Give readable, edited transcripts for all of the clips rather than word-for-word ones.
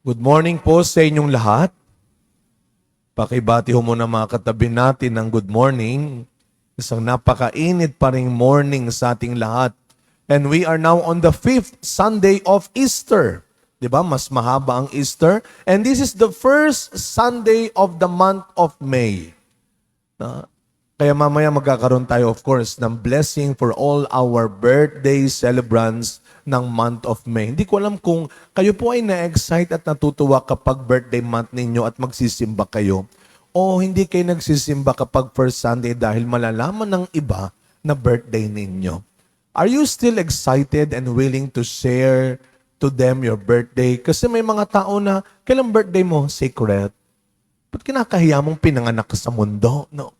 Good morning po sa inyong lahat. Pakibati ho muna mga katabi natin ng good morning. Isang napakainit pa ring morning sa ating lahat. And we are now on the 5th Sunday of Easter. Diba? Mas mahaba ang Easter. And this is the first Sunday of the month of May. Kaya mamaya magkakaroon tayo, of course, ng blessing for all our birthday celebrants ng month of May. Hindi ko alam kung kayo po ay na-excite at natutuwa kapag birthday month ninyo at magsisimba kayo. O hindi kayo nagsisimba kapag first Sunday dahil malalaman ng iba na birthday ninyo. Are you still excited and willing to share to them your birthday? Kasi may mga tao na, kailang birthday mo? Secret. Ba't kinakahiya mong pinanganak ka sa mundo? No.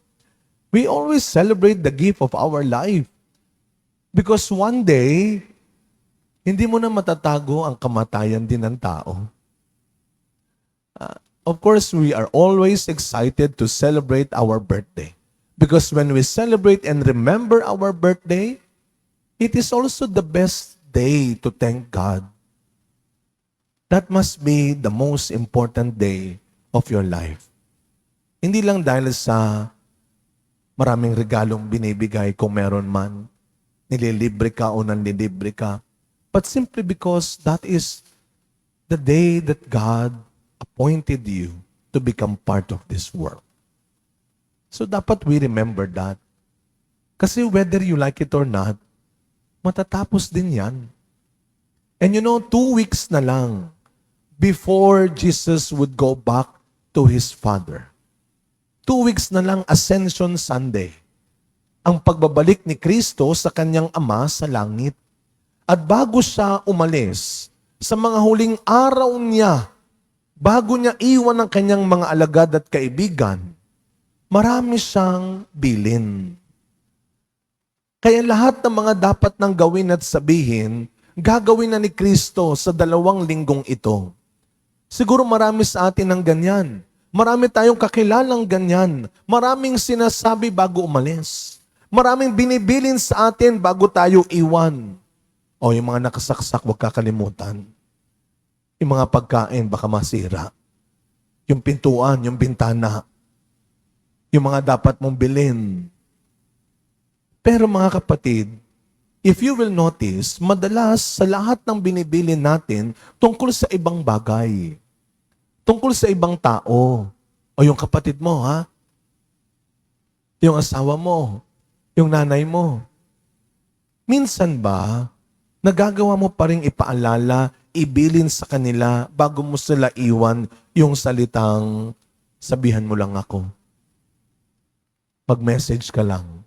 We always celebrate the gift of our life. Because one day, hindi mo na matatago ang kamatayan din ng tao. Of course, we are always excited to celebrate our birthday. Because when we celebrate and remember our birthday, it is also the best day to thank God. That must be the most important day of your life. Hindi lang dahil sa maraming regalong binibigay kung meron man, nililibre ka o nanlilibre ka, but simply because that is the day that God appointed you to become part of this world. So dapat we remember that. Kasi whether you like it or not, matatapos din yan. And 2 weeks na lang before Jesus would go back to His Father. 2 weeks na lang Ascension Sunday. Ang pagbabalik ni Kristo sa kanyang Ama sa langit. At bago siya umalis, sa mga huling araw niya, bago niya iwan ang kanyang mga alagad at kaibigan, marami siyang bilin. Kaya lahat ng mga dapat nang gawin at sabihin, gagawin na ni Kristo sa 2 linggong ito. Siguro marami sa atin ng ganyan. Marami tayong kakilalang ganyan. Maraming sinasabi bago umalis. Maraming binibilin sa atin bago tayo iwan. O yung mga nakasaksak, huwag kakalimutan. Yung mga pagkain, baka masira. Yung pintuan, yung bintana. Yung mga dapat mong bilhin. Pero mga kapatid, if you will notice, madalas sa lahat ng binibilin natin tungkol sa ibang bagay. Tungkol sa ibang tao. O yung kapatid mo, ha? Yung asawa mo. Yung nanay mo. Minsan ba, nagagawa mo pa rin ipaalala, ibilin sa kanila bago mo sila iwan yung salitang, sabihan mo lang ako. Mag-message ka lang.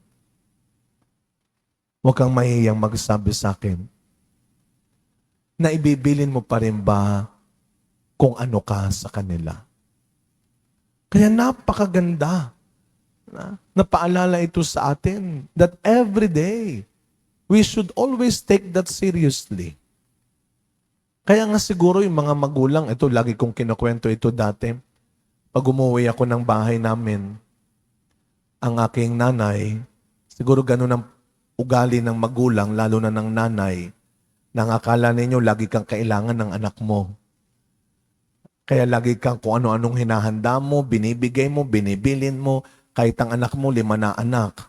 Huwag kang mahihiyang magsabi sa akin. Na ibibilin mo pa rin ba kung ano ka sa kanila? Kaya napakaganda na paalala ito sa atin that every day, we should always take that seriously. Kaya nga siguro yung mga magulang, ito lagi kong kinukwento ito dati. Pag umuwi ako ng bahay namin, ang aking nanay, siguro ganun ang ugali ng magulang, lalo na ng nanay, nang akala ninyo lagi kang kailangan ng anak mo. Kaya lagi kang kung ano-anong hinahanda mo, binibigay mo, binibilin mo, kahit ang anak mo, 5 na anak.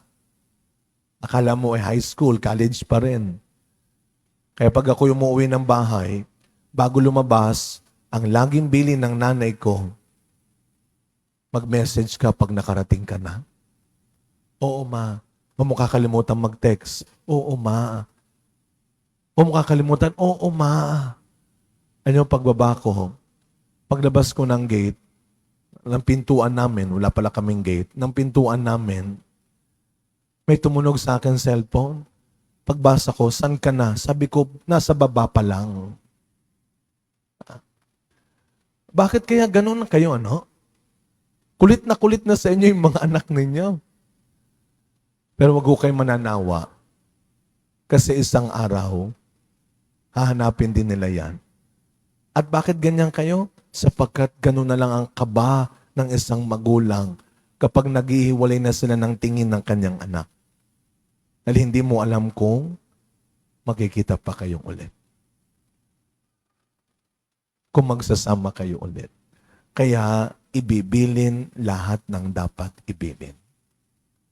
Akala mo high school, college pa rin. Kaya pag ako umuwi ng bahay, bago lumabas, ang laging bilin ng nanay ko, mag-message ka pag nakarating ka na. Oo, ma. Huwag mo kakalimutan mag-text. Oo, ma. Huwag mo kakalimutan, oo, ma. Ano yung pagbaba ko? Paglabas ko ng gate, ng pintuan namin, wala pala kaming gate, ng pintuan namin, may tumunog sa akin cellphone. Pagbasa ko, saan ka na? Sabi ko, nasa baba pa lang. Bakit kaya ganun kayo, ano? Kulit na sa inyo yung mga anak ninyo. Pero wag ko kayo mananawa. Kasi isang araw, hahanapin din nila yan. At bakit ganyan kayo? Sapagkat ganun na lang ang kaba ng isang magulang kapag naghihiwalay na sila ng tingin ng kanyang anak. Dahil hindi mo alam kung magkikita pa kayong ulit. kung magsasama kayo ulit. Kaya ibibilin lahat ng dapat ibilin.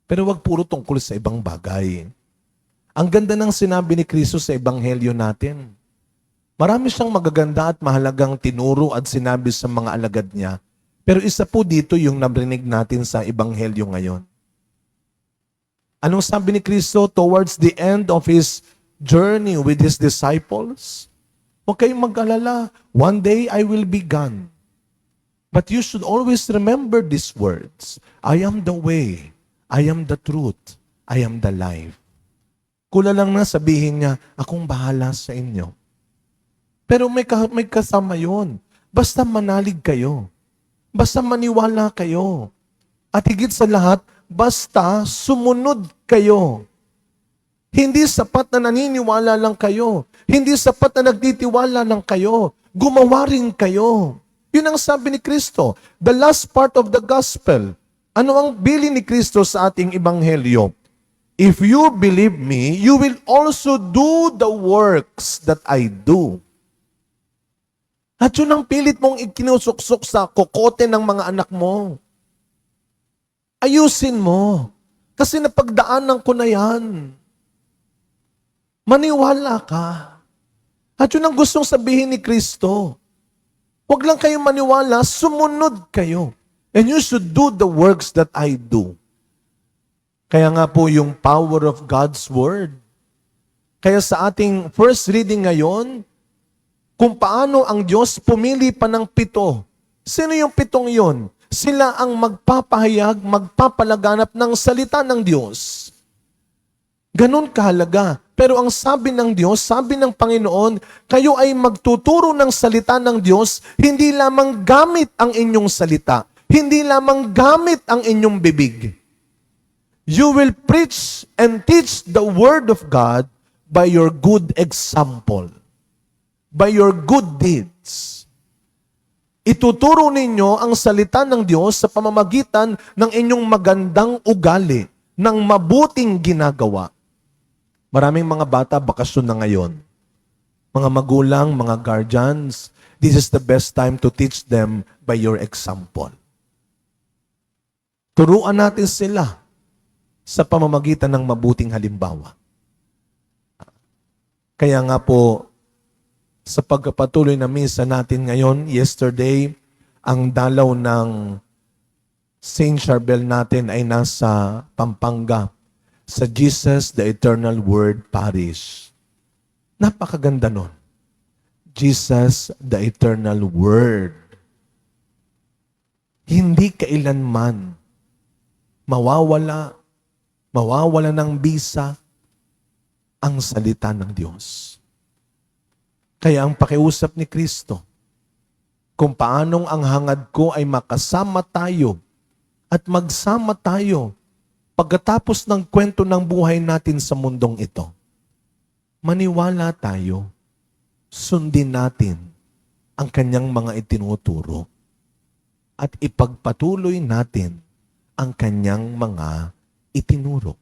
Pero wag puro tungkol sa ibang bagay. Ang ganda ng sinabi ni Kristo sa Ebanghelyo natin. Marami siyang magaganda at mahalagang tinuro at sinabi sa mga alagad niya. Pero isa po dito yung narinig natin sa Ebanghelyo ngayon. Anong sabi ni Kristo towards the end of His journey with His disciples? Huwag kayong mag-alala. One day I will be gone. But you should always remember these words. I am the way. I am the truth. I am the life. Kula lang na sabihin niya, akong bahala sa inyo. Pero may kasama yun. Basta manalig kayo. Basta maniwala kayo. At higit sa lahat, basta sumunod kayo. Hindi sapat na naniniwala lang kayo. Hindi sapat na nagtitiwala lang kayo. Gumawa rin kayo. Yun ang sabi ni Kristo. The last part of the gospel. Ano ang bilin ni Kristo sa ating ebanghelyo? If you believe me, you will also do the works that I do. At yun ang pilit mong ikinusuksok sa kokote ng mga anak mo. Ayusin mo. Kasi napagdaanan ko na yan. Maniwala ka. At yun ang gustong sabihin ni Kristo. Huwag lang kayong maniwala, sumunod kayo. And you should do the works that I do. Kaya nga po yung power of God's Word. Kaya sa ating first reading ngayon, kung paano ang Diyos pumili pa ng 7. Sino yung 7 yon? Sila ang magpapahayag, magpapalaganap ng salita ng Diyos. Ganun kahalaga. Pero ang sabi ng Diyos, sabi ng Panginoon, kayo ay magtuturo ng salita ng Diyos, hindi lamang gamit ang inyong salita, hindi lamang gamit ang inyong bibig. You will preach and teach the Word of God by your good example, by your good deeds. Ituturo ninyo ang salita ng Diyos sa pamamagitan ng inyong magandang ugali, ng mabuting ginagawa. Maraming mga bata, bakasyon na ngayon. Mga magulang, mga guardians, this is the best time to teach them by your example. Turuan natin sila sa pamamagitan ng mabuting halimbawa. Kaya nga po, sa pagpapatuloy na misa natin ngayon, yesterday, ang dalaw ng Saint Charbel natin ay nasa Pampanga, sa Jesus the Eternal Word Parish. Napakaganda nun. Jesus the Eternal Word. Hindi kailanman mawawala ng bisa ang salita ng Diyos. Kaya ang pakiusap ni Kristo, kung paanong ang hangad ko ay makasama tayo at magsama tayo pagkatapos ng kwento ng buhay natin sa mundong ito. Maniwala tayo, sundin natin ang kanyang mga itinuturo at ipagpatuloy natin ang kanyang mga itinuro.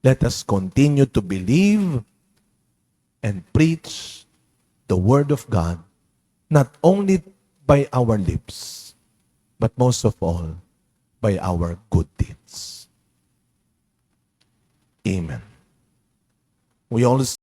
Let us continue to believe and preach the Word of God, not only by our lips, but most of all, by our good deeds. Amen. We always